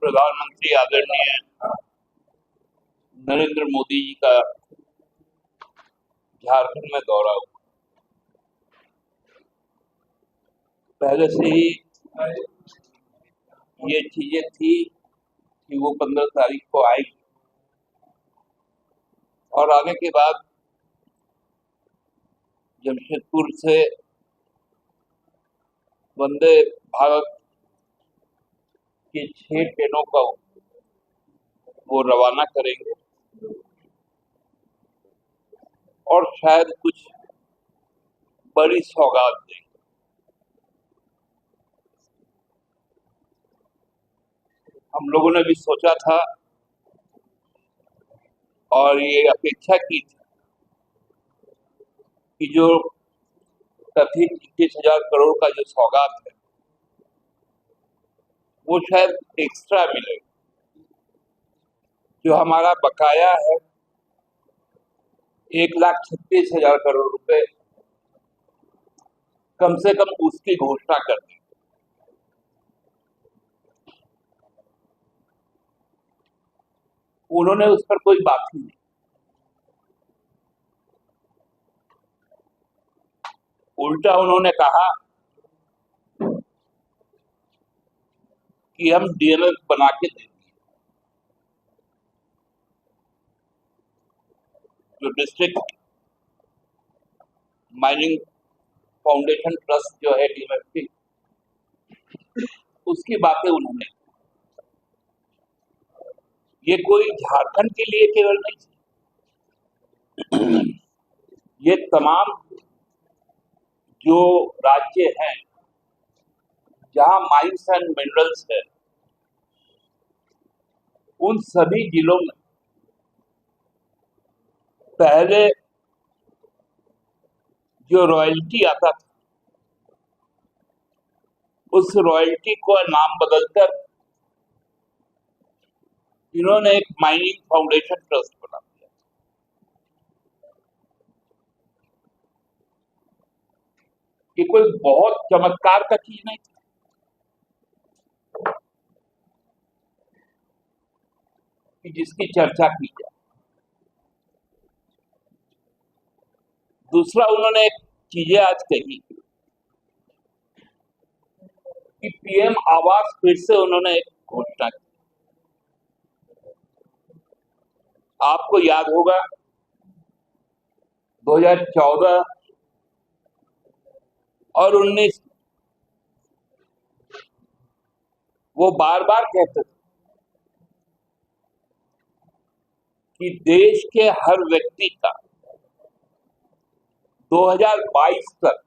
प्रधानमंत्री आदरणीय नरेंद्र मोदी जी का झारखंड में दौरा हुआ। पहले से ही ये चीजें थी कि वो 15 तारीख को आएगी और आने के बाद जमशेदपुर से वंदे भारत की 6 ट्रेनों का वो रवाना करेंगे और शायद कुछ बड़ी सौगात देंगे। हम लोगों ने भी सोचा था और ये अपेक्षा की थी कि जो कथित 21,000 करोड़ का जो सौगात है वो शायद एक्स्ट्रा मिलेगा। जो हमारा बकाया है 1,36,000 करोड़ रुपए, कम से कम उसकी घोषणा कर दी। उन्होंने उस पर कोई बात ही नहीं। उल्टा उन्होंने कहा कि हम डीएलएफ बना के देंगे। जो डिस्ट्रिक्ट माइनिंग फाउंडेशन ट्रस्ट जो है डीएलएफ की, उसकी बातें उन्होंने, ये कोई झारखंड के लिए केवल नहीं, ये तमाम जो राज्य हैं जहां माइंस एंड मिनरल्स है उन सभी जिलों में पहले जो रॉयल्टी आता था उस रॉयल्टी को नाम बदलकर इन्होंने एक माइनिंग फाउंडेशन ट्रस्ट बना दिया। ये कोई बहुत चमत्कार का चीज नहीं था कि जिसकी चर्चा की जाए। दूसरा, उन्होंने एक चीजें आज कही कि पीएम आवास फिर से उन्होंने एक घोषणा की। आपको याद होगा 2014 और 19 वो बार बार कहते थे कि देश के हर व्यक्ति का 2022 तक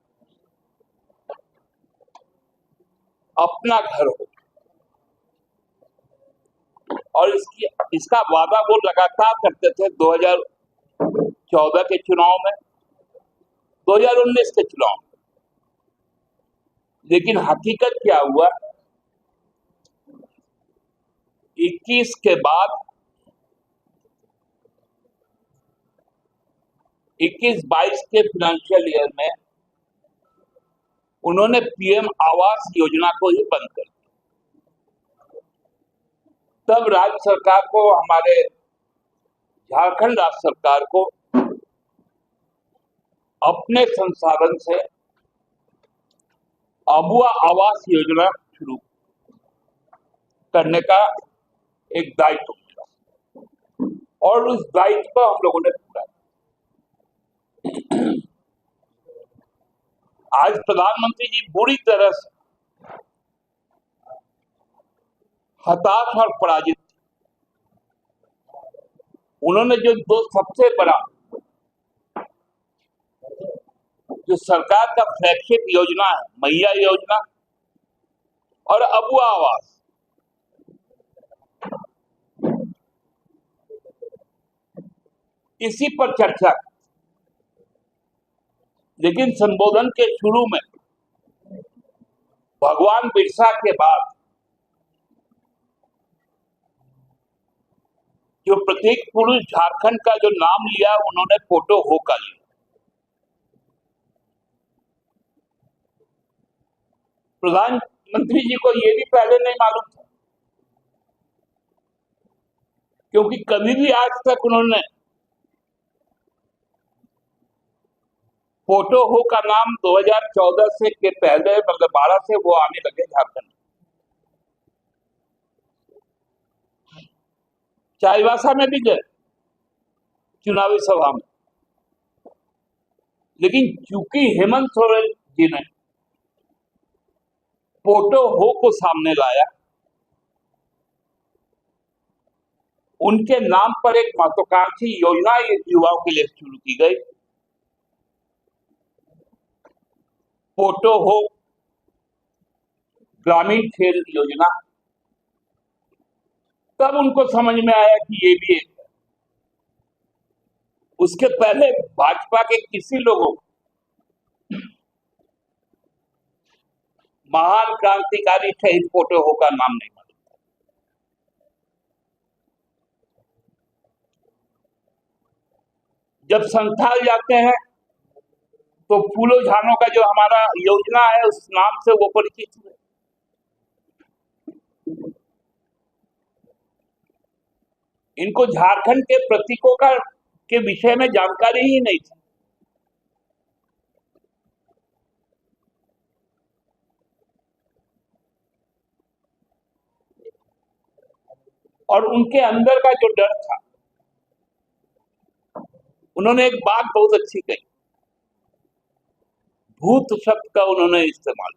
अपना घर हो, और इसका वादा वो लगातार करते थे 2014 के चुनाव में, 2019 के चुनाव में। लेकिन हकीकत क्या हुआ, 21 के बाद 21-22 के फाइनेंशियल ईयर में उन्होंने पीएम आवास योजना को ही बंद कर दिया। तब राज्य सरकार को, हमारे झारखंड राज्य सरकार को अपने संसाधन से अबुआ आवास योजना शुरू करने का एक दायित्व मिला और उस दायित्व को हम लोगों ने पूरा किया। आज प्रधानमंत्री जी बुरी तरह से हताश और पराजित। उन्होंने जो दो सबसे बड़ा जो सरकार का फ्लैगशिप योजना है, मैया योजना और अबुआ आवास, इसी पर चर्चा की। लेकिन संबोधन के शुरू में भगवान बिरसा के बाद जो प्रतीक पुरुष झारखंड का जो नाम लिया, उन्होंने फोटो हो का लिया। प्रधानमंत्री जी को ये भी पहले नहीं मालूम था क्योंकि कभी भी आज तक उन्होंने पोटो हो का नाम 2014 से के पहले मतलब 12 से वो आने लगे झारखंड, चाईबासा में भी गए चुनावी सभा में, लेकिन चूंकि हेमंत सोरेन जी ने पोटो हो को सामने लाया, उनके नाम पर एक महत्वाकांक्षी योजना युवाओं के लिए शुरू की गई, पोटो हो ग्रामीण खेल योजना। तब उनको समझ में आया कि ये भी एक है। उसके पहले भाजपा के किसी लोगों को महान क्रांतिकारी शहीद पोटो हो का नाम नहीं मालूम। जब संथाल जाते हैं तो फूलो झानो का जो हमारा योजना है उस नाम से वो परिचित हुए। इनको झारखंड के प्रतीकों का के विषय में जानकारी ही नहीं थी। और उनके अंदर का जो डर था, उन्होंने एक बात बहुत अच्छी कही, भूत शब्द का उन्होंने इस्तेमाल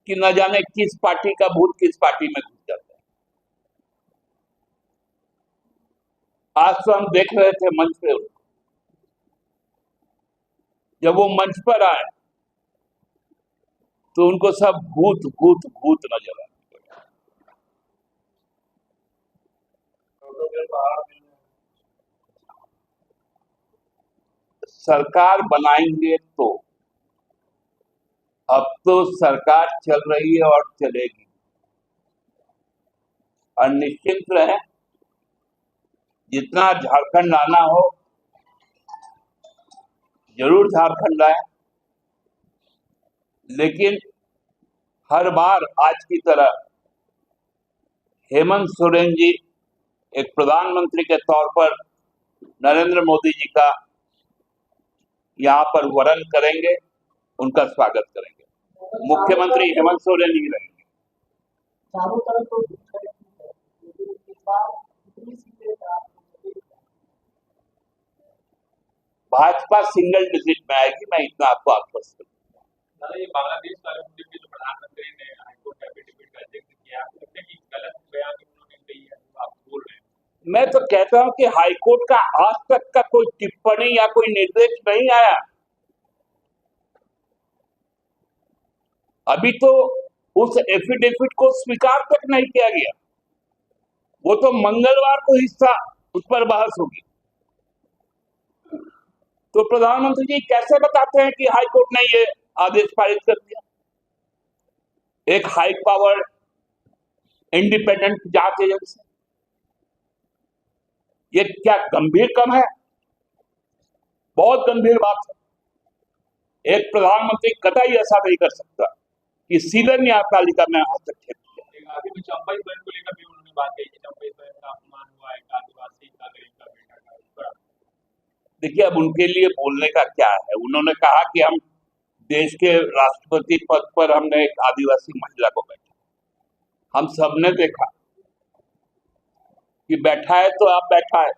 कि न जाने किस पार्टी का भूत किस पार्टी में घुस जाता है। आज तो हम देख रहे थे मंच पे उनको, जब वो मंच पर आए तो उनको सब भूत भूत भूत नजर आए। सरकार बनाएंगे तो, अब तो सरकार चल रही है और चलेगी, और निश्चिंत रहे, जितना झारखंड आना हो जरूर झारखंड आए, लेकिन हर बार आज की तरह हेमंत सोरेन जी एक प्रधानमंत्री के तौर पर नरेंद्र मोदी जी का यहाँ पर वरण करेंगे, उनका स्वागत करेंगे। मुख्यमंत्री हेमंत सोरेन जी रहेंगे। चारों तरफ तो लेकिन इस बार कितनी सीटें भाजपा सिंगल डिजिट में आएगी, मैं इतना आपको आश्वस्त करूँ। ये बांग्लादेश वाले मुद्दे पे जो प्रधानमंत्री ने हाईकोर्ट का एफिडेविट का जिक्र किया, आपको लगता है कि गलत बयान उन्होंने कही है, आप बोल रहे हैं? मैं तो कहता हूं कि हाईकोर्ट का आज तक का कोई टिप्पणी या कोई निर्देश नहीं आया। अभी तो उस एफिडेविट को स्वीकार तक नहीं किया गया। वो तो मंगलवार को हिस्सा उस पर बहस होगी। तो प्रधानमंत्री जी कैसे बताते हैं कि हाईकोर्ट ने ये आदेश पारित कर दिया? एक हाई पावर इंडिपेंडेंट जांच एजेंसी, ये क्या गंभीर कम है? बहुत गंभीर बात है। एक प्रधानमंत्री कतई ऐसा नहीं कर सकता कि सीधे न्यायपालिका में हस्तक्षेप किया। आगे में चंपई स्वयं को लेकर भी उन्होंने बात कही कि चंपई स्वयं का अपमान हुआ है, आदिवासी का गरीब का बेटा का। देखिए, अब उनके लिए बोलने का क्या है? उन्होंने कहा कि हम देश के राष्ट्रपति पद पर हमने एक आदिवासी महिला को बैठा। हम सबने देखा कि बैठा है तो आप बैठा है।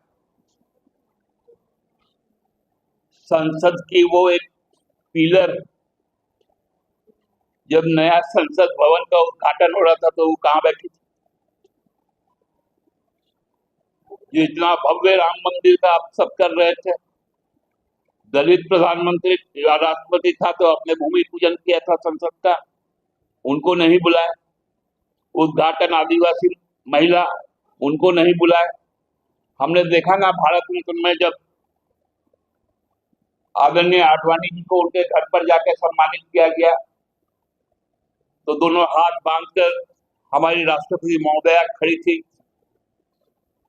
संसद की वो एक पिलर, जब नया संसद भवन का उद्घाटन हो रहा था तो वो कहां बैठी थी? जो इतना भव्य राम मंदिर का आप सब कर रहे थे, दलित प्रधानमंत्री राष्ट्रपति था तो अपने भूमि पूजन किया था संसद का, उनको नहीं बुलाया। उद्घाटन आदिवासी महिला, उनको नहीं बुलाया। हमने देखा ना भारत रत्न में जब आदरणीय आडवाणी जी को उनके घर पर जाकर सम्मानित किया गया तो दोनों हाथ बांधकर हमारी राष्ट्रपति महोदया खड़ी थी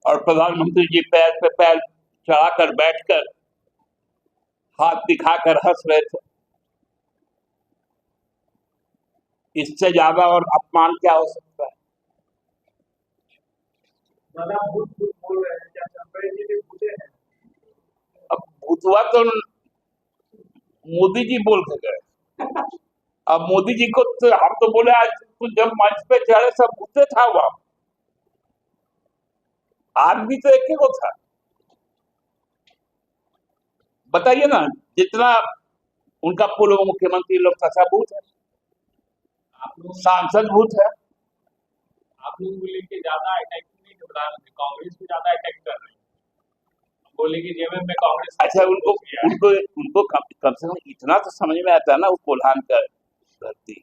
और प्रधानमंत्री जी पैर पे पैर चढ़ाकर बैठकर हाथ दिखाकर हंस रहे थे। इससे ज्यादा और अपमान क्या हो सकता है? दादा भूत भूत बोल रहे हैं, क्या चंपे जी भी भूते हैं? अब भूतवा तो मोदी जी बोल के गए। अब मोदी जी को तो हम तो बोले आज तुम जब मंच पे चढ़े सब भूते था वहां, आदमी तो एक ही को था। बताइए ना, जितना उनका पूर्व मुख्यमंत्री लोग था सब भूत है, आप लोग सांसद भूत है। को लेके ज्यादा अटैक नहीं कर रहा है, कांग्रेस भी ज्यादा अटैक कर रही है, बोले कि जेएमएम में कांग्रेस अच्छा, उनको उनको उनको कम से कम इतना तो समझ में आता है ना, वो कोल्हान का धरती